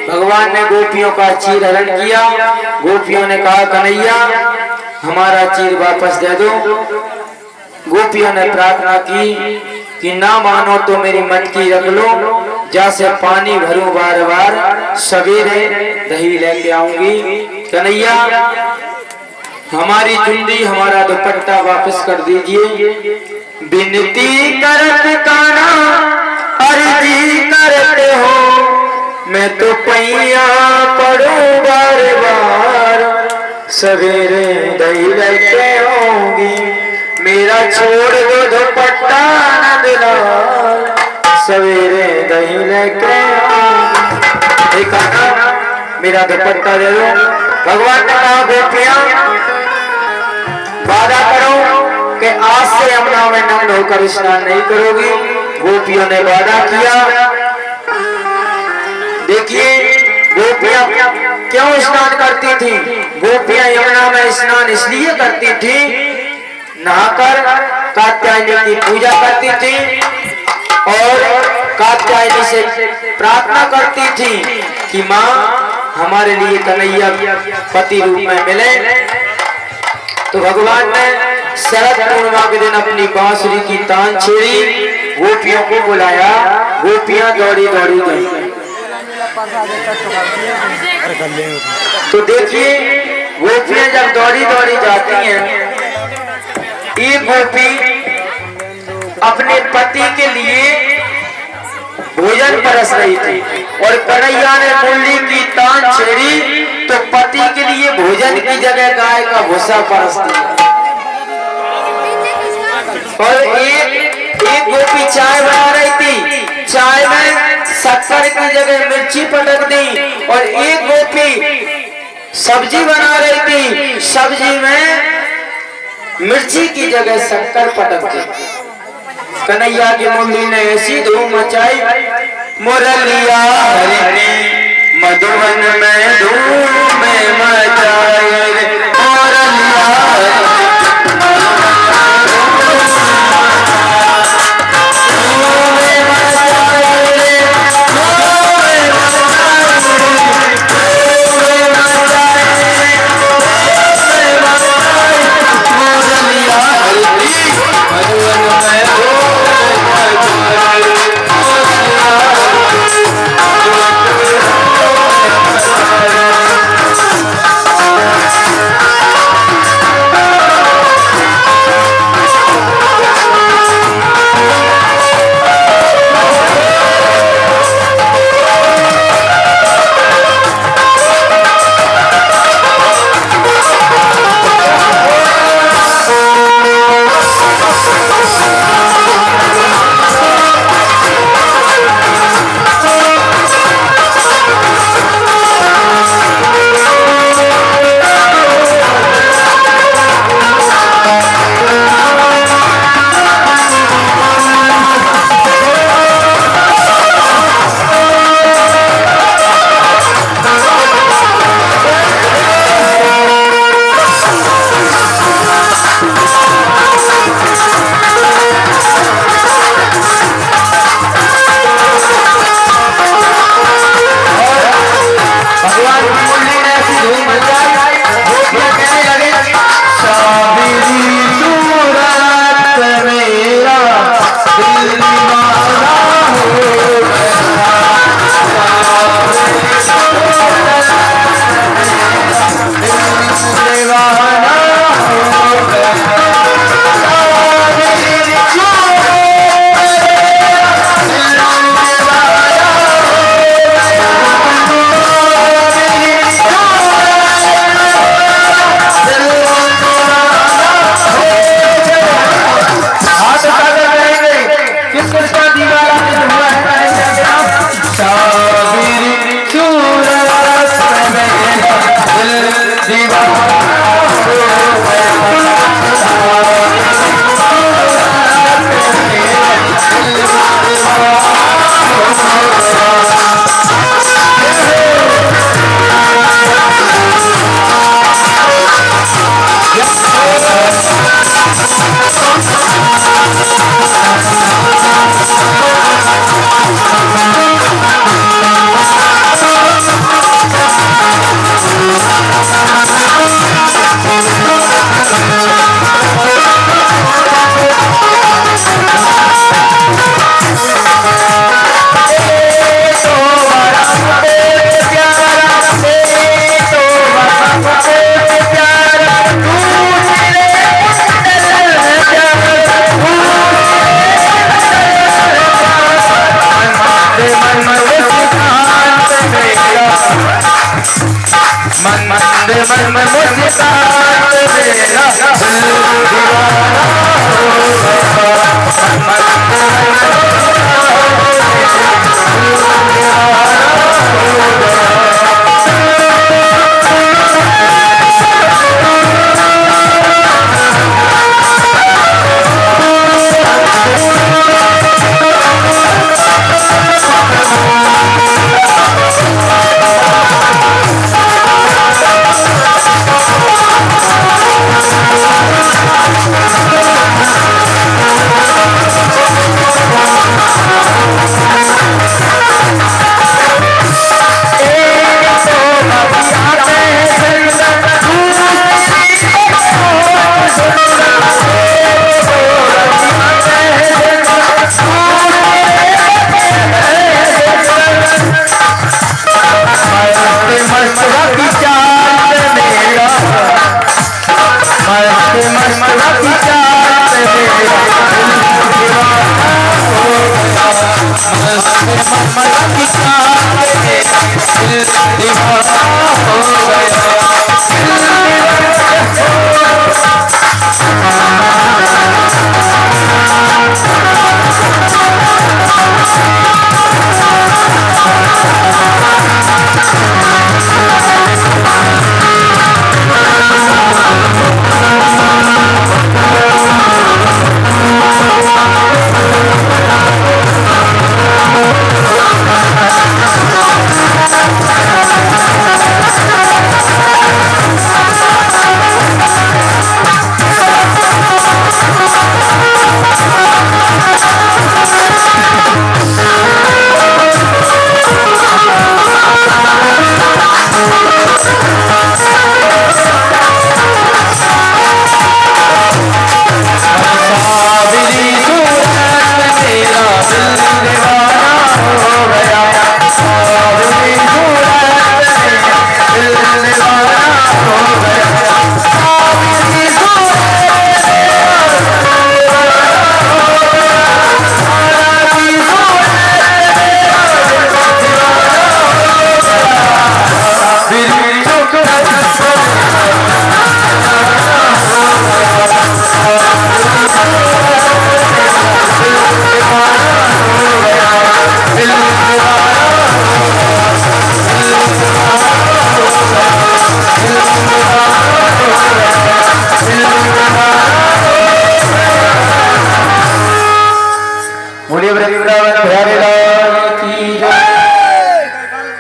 भगवान ने गोपियों का चीर हरण किया। गोपियों ने कहा कन्हैया हमारा चीर वापस दे दो। गोपियों ने प्रार्थना की कि ना मानो तो मेरी मटकी रख लो, जैसे पानी भरूं बार बार, सवेरे दही लेके आऊंगी। कन्हैया हमारी चुंदी हमारा दुपट्टा वापस कर दीजिए। विनती करत काना अर्जी करते हो, मैं तो पैया पड़ूं बार बार, सवेरे दही लेके आऊंगी। मेरा छोड़ दो दुपट्टा नंदलाल, सवेरे दही लेके आऊंगी। मेरा दुपट्टा दे दो। भगवान ने कहा गोपियां वादा करो कि आज से यमुना में नग्न होकर स्नान नहीं करोगी। गोपियों ने वादा किया। देखिए गोपियां क्यों स्नान करती थी? गोपियां यमुना में स्नान इसलिए करती थी, नहाकर कात्यायनी की पूजा करती थी और कात्यायनी से प्रार्थना करती थी कि माँ हमारे लिए कन्हैया पति रूप में मिले। तो भगवान ने शरद पूर्णिमा के दिन अपनी बांसुरी की तान छेड़ी, गोपियों को बुलाया। गोपियां दौड़ी दौड़ी गई। तो देखिए गोपियां जब दौड़ी दौड़ी जाती हैं, एक गोपी अपने पति के लिए भोजन परस रही थी और कन्हैया ने मुरली की तान छेड़ी तो पति के लिए भोजन की जगह गाय का भूसा परस दिया। और एक गोपी चाय बना रही थी, चाय में शक्कर की जगह मिर्ची पटक दी। और एक गोपी सब्जी बना रही थी, सब्जी में मिर्ची की जगह शक्कर पटक दी। कन्हैया की मुरली ने ऐसी धूम मचाई, मुरलिया हरि मधुबन में धूम मचाई।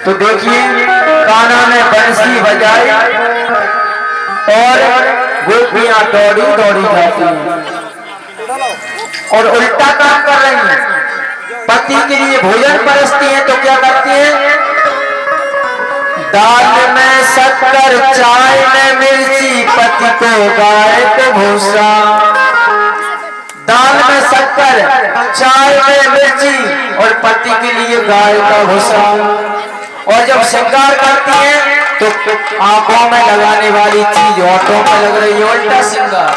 तो देखिए कान्हा ने बंसी बजाई और गोपियां दौड़ी दौड़ी जाती हैं और उल्टा काम कर रही हैं। पति के लिए भोजन परसती हैं तो क्या करती हैं? दाल में शक्कर, चाय में मिर्ची, पति को गाय को भूसा। दाल में शक्कर, चाय में मिर्ची और पति के लिए गाय का भूसा। और जब श्रृंगार करती हैं तो आंखों में लगाने वाली चीज होठों में लग रही है, उल्टा श्रृंगार।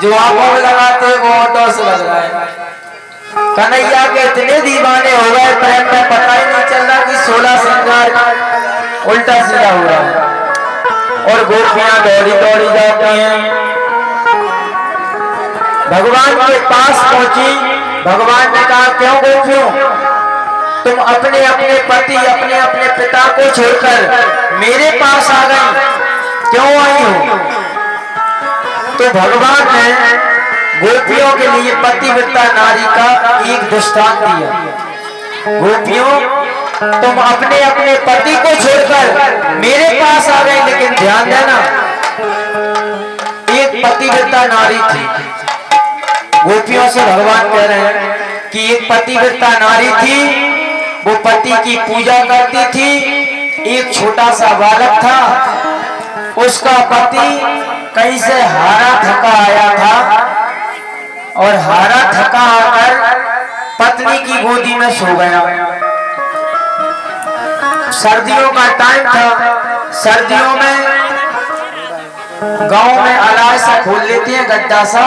जो आंखों में लगाते हैं वो होठों से लग रहा है। कन्हैया के इतने दीवाने हो गए प्रेम में, पता ही नहीं चल रहा कि 16 श्रृंगार उल्टा सीधा हो रहा है। और गोपियां दौड़ी दौड़ी जाती हैं, भगवान के पास पहुंची। भगवान ने कहा, क्यों गोपियों, तुम अपने अपने पति, अपने अपने पिता को छोड़कर मेरे पास आ गई? क्यों आई हो? तो भगवान ने गोपियों के लिए पतिव्रता नारी का एक दृष्टांत दिया। गोपियों, तुम अपने अपने पति को छोड़कर मेरे पास आ गए, लेकिन ध्यान देना, एक पतिव्रता नारी थी। गोपियों से भगवान कह रहे हैं कि एक पतिव्रता नारी थी, वो पति की पूजा करती थी। एक छोटा सा बालक था, उसका पति कहीं से हारा थका आया था और हारा थका आकर पत्नी की गोदी में सो गया। सर्दियों का टाइम था। सर्दियों में गांव में अलाय सा खोल लेते हैं, गड्ढा सा।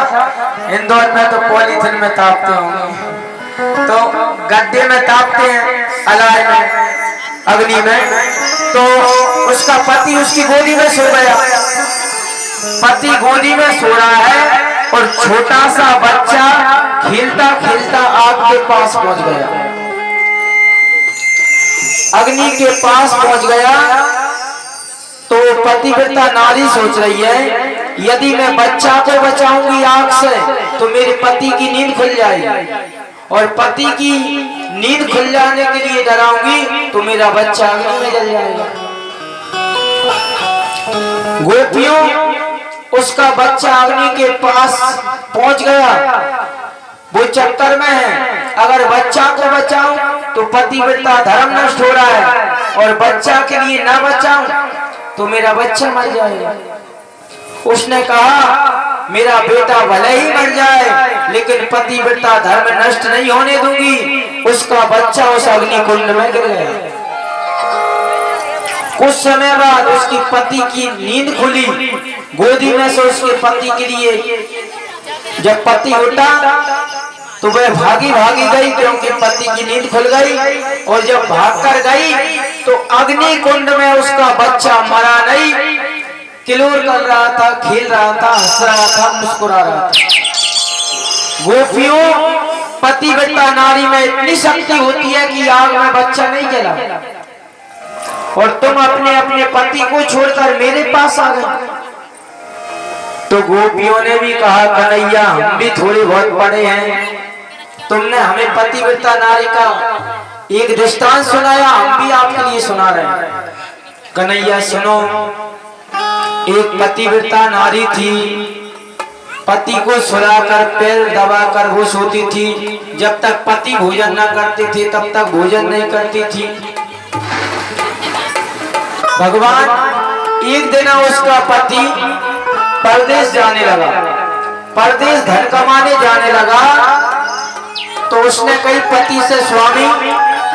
इंदौर में तो पॉलीथिन में तापते होंगे, तो गड्ढे में तापते हैं, अलाय में, अग्नि में। तो उसका पति उसकी गोदी में सो गया। पति गोदी में सो रहा है और छोटा सा बच्चा खेलता खेलता आग के पास पहुंच गया, अग्नि के पास पहुंच गया। तो पतिव्रता नारी सोच रही है, यदि मैं बच्चा को बचाऊंगी आग से तो मेरे पति की नींद खुल जाएगी, और पति की नींद खुल जाने के लिए डराऊंगी तो मेरा बच्चा अग्नि में जल जाएगा। गोपियों, उसका बच्चा अग्नि के पास पहुंच गया, वो चक्कर में है, अगर बच्चा को बचाऊं तो पतिव्रता धर्म नष्ट हो रहा है, और बच्चा के लिए ना बचाऊं तो मेरा बच्चा मर जाएगा। उसने कहा, मेरा बेटा भले ही मर जाए लेकिन पतिव्रता धर्म नष्ट नहीं होने दूंगी। उसका बच्चा उस अग्नि कुंड में गिर गया। कुछ समय बाद उसकी पति की नींद खुली, गोदी में से उसके पति के लिए जब पति उठा तो वह भागी भागी गई, क्योंकि पति की नींद खुल गई। और जब भागकर गई तो अग्नि कुंड में उसका बच्चा मरा नहीं, किलोर कर रहा था, खेल रहा था, हंस रहा था, मुस्कुरा रहा था। गोपियों, पतिव्रता नारी में इतनी शक्ति होती है कि आग में बच्चा नहीं जला, और तुम अपने अपने पति को छोड़कर मेरे पास आ गए। तो गोपियों ने भी कहा, कन्हैया हम भी थोड़े बहुत बड़े हैं, तुमने हमें पतिव्रता नारी का एक दृष्टांत सुनाया, हम भी आपके लिए सुना रहे हैं। कन्हैया सुनो, एक पतिव्रता नारी थी, पति को सुलाकर पैर दबाकर वो सोती थी। जब तक पति भोजन न करते थे तब तक भोजन नहीं करती थी। भगवान, एक दिन उसका पति परदेश जाने लगा, परदेश धन कमाने जाने लगा। तो उसने कही पति से, स्वामी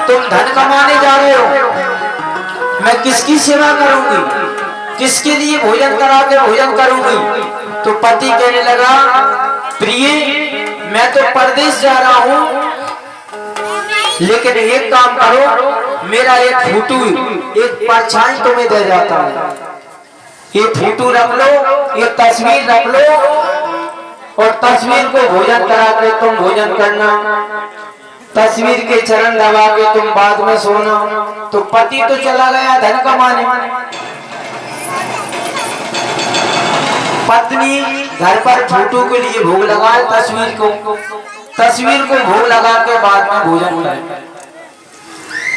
तुम धन कमाने जा रहे हो, मैं किसकी सेवा करूंगी, किसके लिए भोजन करा के भोजन करूंगी? तो पति कहने लगा, प्रिय मैं तो परदेश जा रहा हूं, लेकिन एक काम करो, मेरा एक फोटो, एक परछाई तुम्हें दे जाता हूं, ये फोटो रख लो, ये तस्वीर रख लो, और तस्वीर को भोजन करा के तुम भोजन करना, तस्वीर के चरण दबा के तुम बाद में सोना। तो पति तो चला गया धन कमाने, पत्नी घर पर फोटो के लिए भोग लगाए, तस्वीर को भोग लगा के बाद में भोजन करे।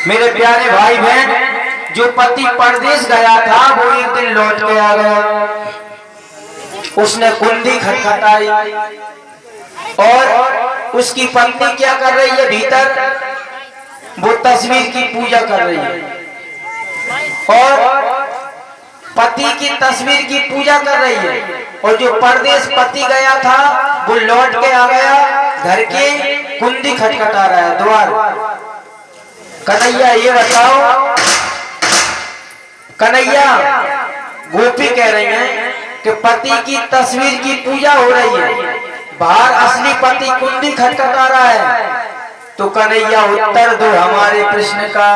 मेरे प्यारे भाई बहन, जो पति परदेश गया था वो एक दिन लौट के आ गया। उसने कुंडी खटखटाई और उसकी पत्नी क्या कर रही है भीतर, वो तस्वीर की पूजा कर रही है, और पति की तस्वीर की पूजा कर रही है। और जो परदेश पति गया था वो लौट के आ गया, घर के कुंडी खटखटा रहा है द्वार। कन्हैया ये बताओ, कन्हैया गोपी कह रही है कि पति की तस्वीर की पूजा हो रही है, बाहर असली पति कुंडी खटखटा रहा है। तो कन्हैया उत्तर दो हमारे प्रश्न का।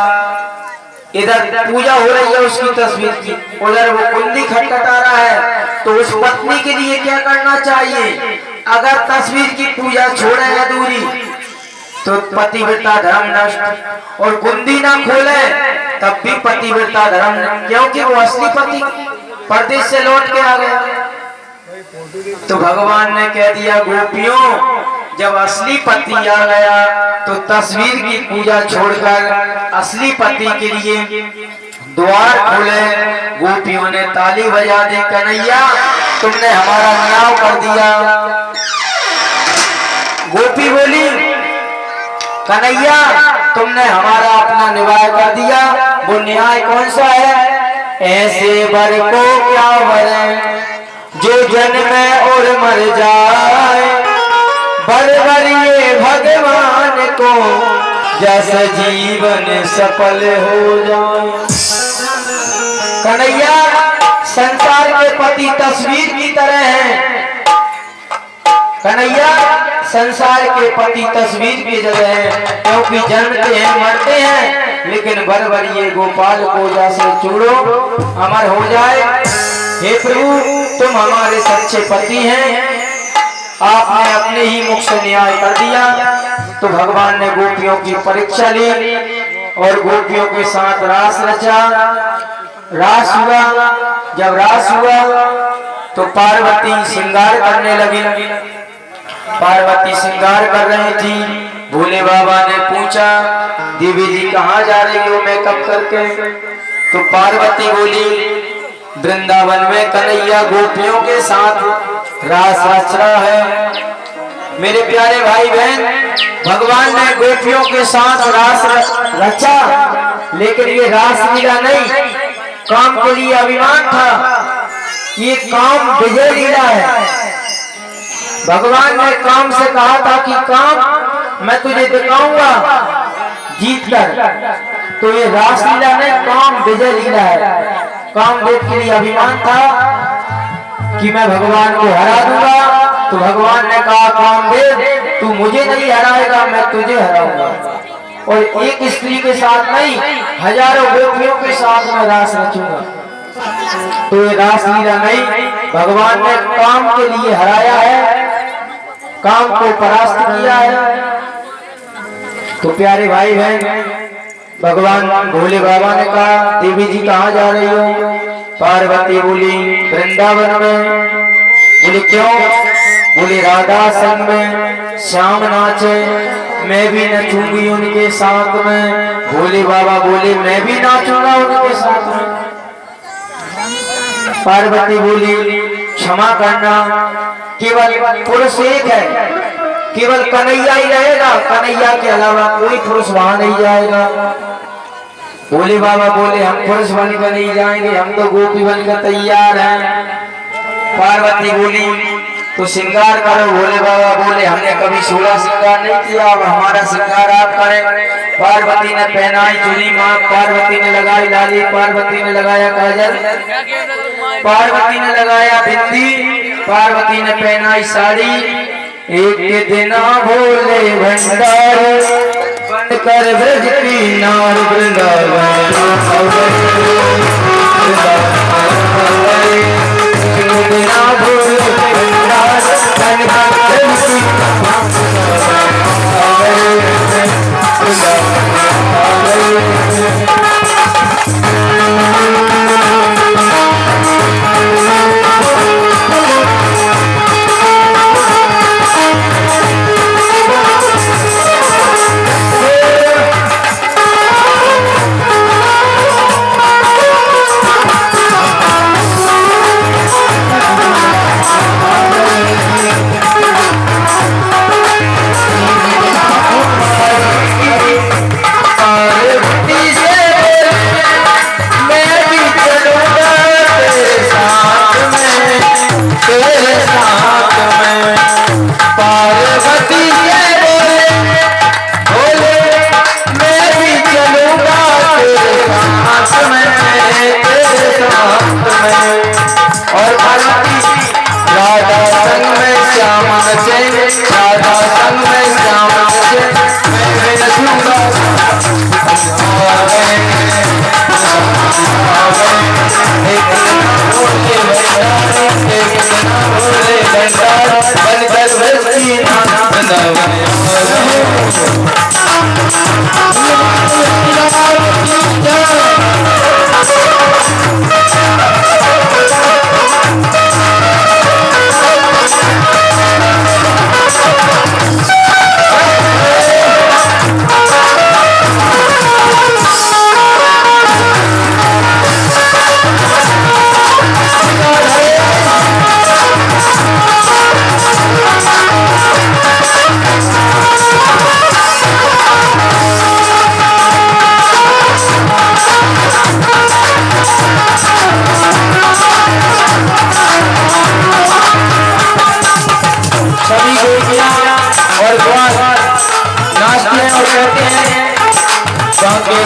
इधर पूजा हो रही है उसकी तस्वीर की, उधर वो कुंडी खटखटा रहा है। तो उस पत्नी के लिए क्या करना चाहिए? अगर तस्वीर की पूजा छोड़े अधूरी तो पतिव्रता धर्म नष्ट, और कुंडी ना खोले तब भी पतिव्रता धर्म, क्योंकि वो असली परदेश से लौट के आ गया। तो भगवान ने कह दिया गोपियों, जब असली पति आ गया तो तस्वीर की पूजा छोड़कर असली पति के लिए द्वार खोले। गोपियों ने ताली बजा दी, कन्हैया तुमने हमारा न्याय कर दिया। गोपी बोली, कन्हैया तुमने हमारा अपना न्याय कर दिया। वो न्याय कौन सा है? ऐसे वर को क्या वर जो जन्मे और मर जाए, वर ये भगवान को जैसे जीवन सफल हो जाए। कन्हैया संसार के पति तस्वीर की तरह हैं। कन्हैया संसार के पति तस्वीर की जगह है, क्योंकि जन्मते हैं मरते हैं, लेकिन वर ये गोपाल को जैसे चूड़ो अमर हो जाए। हे प्रभु तुम हमारे सच्चे पति हैं, आपने अपने ही मुख से न्याय कर दिया। तो भगवान ने गोपियों की परीक्षा ली और गोपियों के साथ रास रचा। रास हुआ, जब रास हुआ तो पार्वती श्रृंगार करने लगी। पार्वती श्रृंगार कर रही थी। भोले बाबा ने पूछा, देवी जी कहाँ जा रही हो मेकअप करके? तो पार्वती बोली, वृंदावन में कन्हैया गोपियों के साथ रास रच रहा है। मेरे प्यारे भाई बहन, भगवान ने गोपियों के साथ रास रचा, लेकिन ये रास लीला नहीं, काम के लिए अभिमान था। ये काम विजय लीला है। भगवान ने काम से कहा था कि काम मैं तुझे दिखाऊंगा जीत कर। तो ये रास लीला नहीं, काम विजय लीला है। कामदेव के लिए अभिमान था कि मैं भगवान को हरा दूंगा। तो भगवान ने कहा, कामदेव तू मुझे नहीं हराएगा, मैं तुझे हराऊंगा। और एक स्त्री के साथ नहीं, हजारों गोपियों के साथ मैं रास रचूंगा। तो ये रास लीला नहीं, भगवान ने काम के लिए हराया है, काम को परास्त किया है। तो प्यारे भाई बहन, भगवान भोले बाबा ने कहा, देवी जी कहाँ जा रही हो? पार्वती बोली, वृंदावन में। बोले क्यों? बोले राधा संग में श्याम नाचे, मैं भी नचूंगी उनके साथ में। भोले बाबा बोले, मैं भी नाचूंगा उनके साथ में। पार्वती बोली, क्षमा करना, केवल पुरुष एक है, केवल कन्हैया ही रहेगा, कन्हैया के अलावा कोई पुरुष वहां नहीं जाएगा। भोले बाबा बोले, हम पुरुष बनकर नहीं जाएंगे, हम तो गोपी बनकर तैयार हैं। पार्वती बोली, तो श्रृंगार करो। भोले बाबा बोले, हमने कभी 16 श्रृंगार नहीं किया, अब हमारा श्रृंगार आप करें। पार्वती ने पहनाई चूड़ी मांग, पार्वती ने लगाई लाली, पार्वती ने लगाया काजल, पार्वती ने लगाया बिंदी, पार्वती ने पहनाई साड़ी। एक दिन भोले भंडारी बनकर ब्रज की नार वृंदावन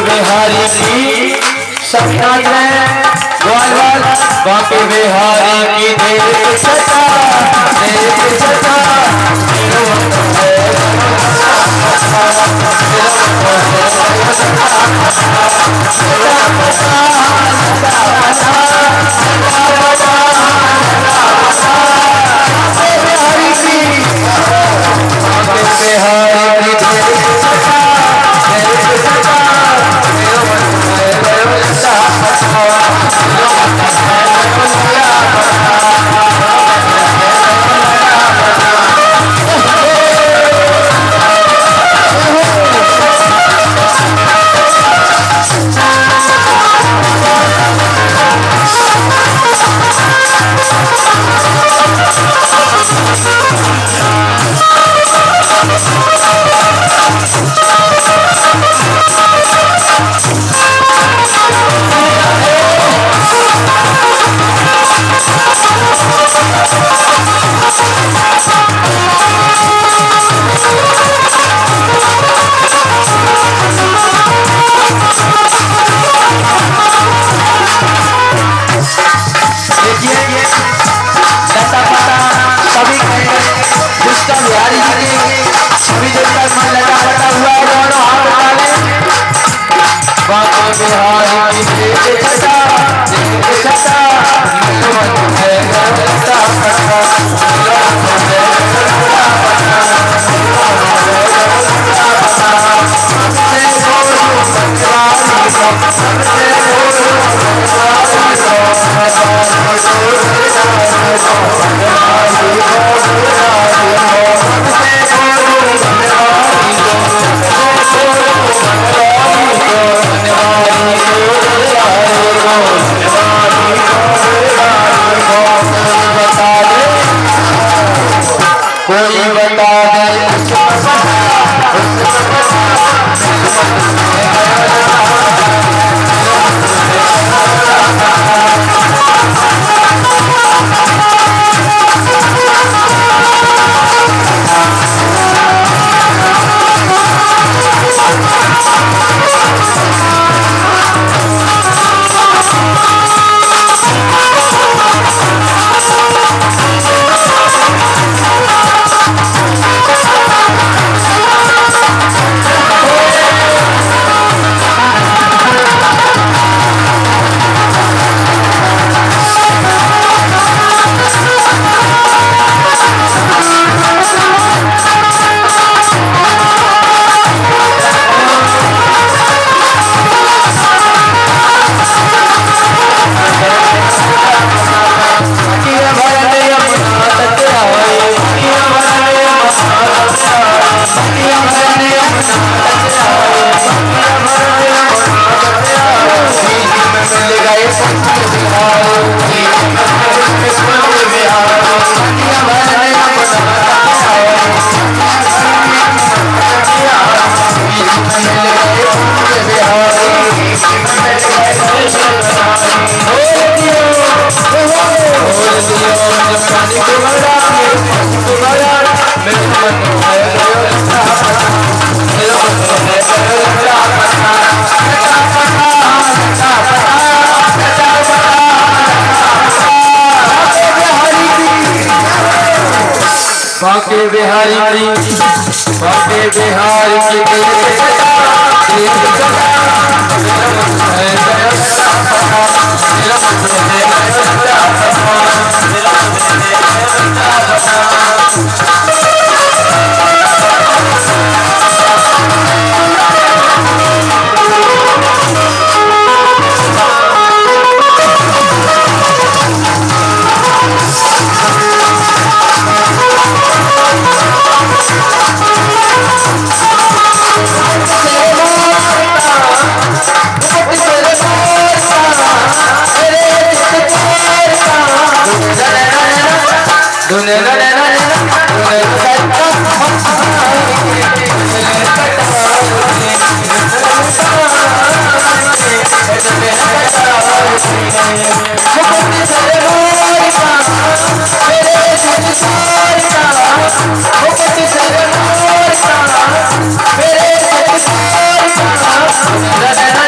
बिहारी की सपना में ग्वाल बांके बिहारी की देव सता बांके बिहारी मेरे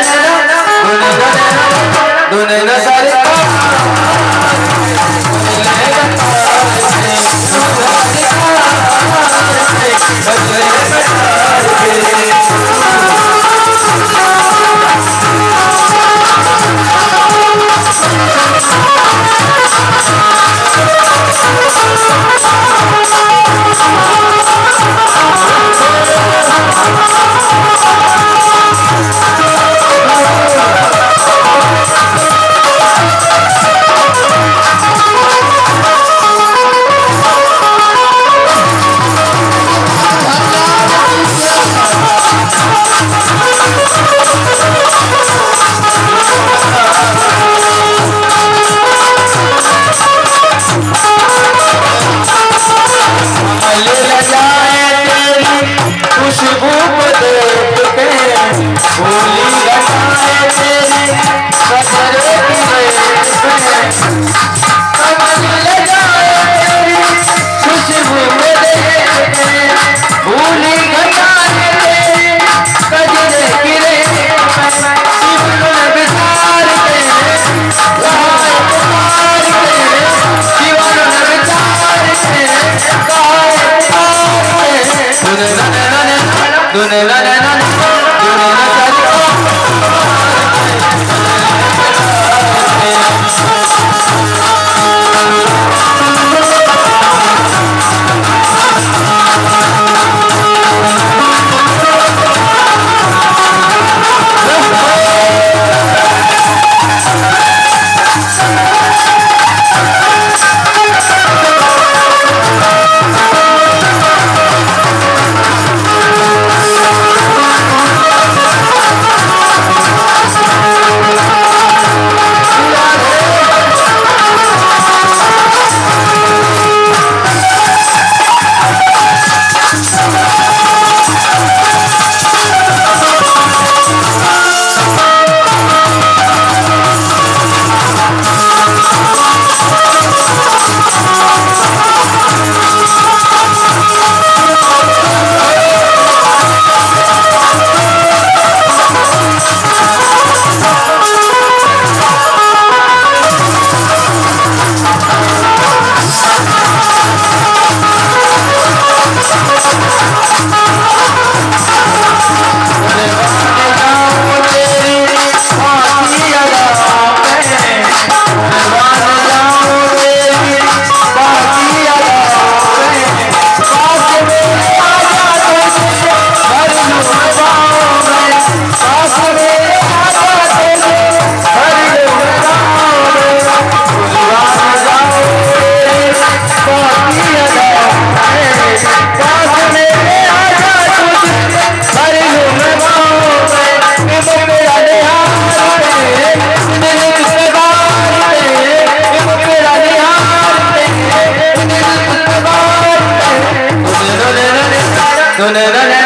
सुन रन